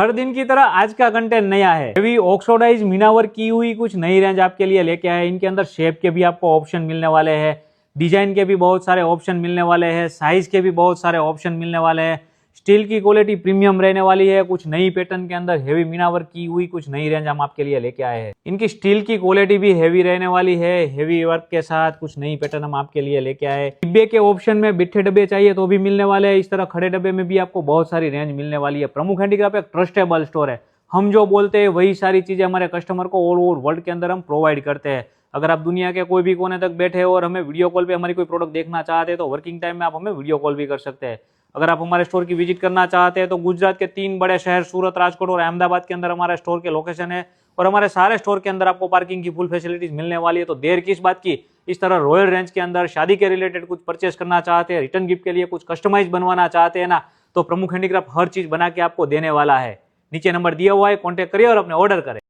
हर दिन की तरह आज का कंटेंट नया है। हेवी ऑक्सोडाइज मीनावर की हुई कुछ नई रेंज आपके लिए लेके आए। इनके अंदर शेप के भी आपको ऑप्शन मिलने वाले हैं, डिजाइन के भी बहुत सारे ऑप्शन मिलने वाले हैं, साइज के भी बहुत सारे ऑप्शन मिलने वाले हैं। स्टील की क्वालिटी प्रीमियम रहने वाली है। कुछ नई पैटर्न के अंदर हेवी मीनावर की हुई कुछ नई रेंज हम आपके लिए लेके आए हैं। इनकी स्टील की क्वालिटी भी हेवी रहने वाली है। हेवी वर्क के साथ कुछ नई पैटर्न हम आपके लिए लेके आए। डिब्बे के ऑप्शन में बिट्ठे डब्बे चाहिए तो भी मिलने वाले हैं। इस तरह खड़े डब्बे में भी आपको बहुत सारी रेंज मिलने वाली है। प्रमुख हैंडीक्राफ्ट एक ट्रस्टेबल स्टोर है। हम जो बोलते हैं वही सारी चीजें हमारे कस्टमर को ऑल ओवर वर्ल्ड के अंदर हम प्रोवाइड करते हैं। अगर आप दुनिया के कोई भी कोने तक बैठे हो और हमें वीडियो कॉल पे हमारी कोई प्रोडक्ट देखना चाहते हैं तो वर्किंग टाइम में आप हमें वीडियो कॉल भी कर सकते हैं। अगर आप हमारे स्टोर की विजिट करना चाहते हैं तो गुजरात के 3 बड़े शहर सूरत, राजकोट और अहमदाबाद के अंदर हमारे स्टोर के लोकेशन है और हमारे सारे स्टोर के अंदर आपको पार्किंग की फुल फैसिलिटीज मिलने वाली है। तो देर किस बात की, इस तरह रॉयल रेंज के अंदर शादी के रिलेटेड कुछ परचेस करना चाहते हैं, रिटर्न गिफ्ट के लिए कुछ कस्टमाइज बनवाना चाहते हैं ना, तो प्रमुख हैंडीक्राफ्ट हर चीज बना के आपको देने वाला है। नीचे नंबर दिया हुआ है, कॉन्टैक्ट करिए और अपने ऑर्डर करें।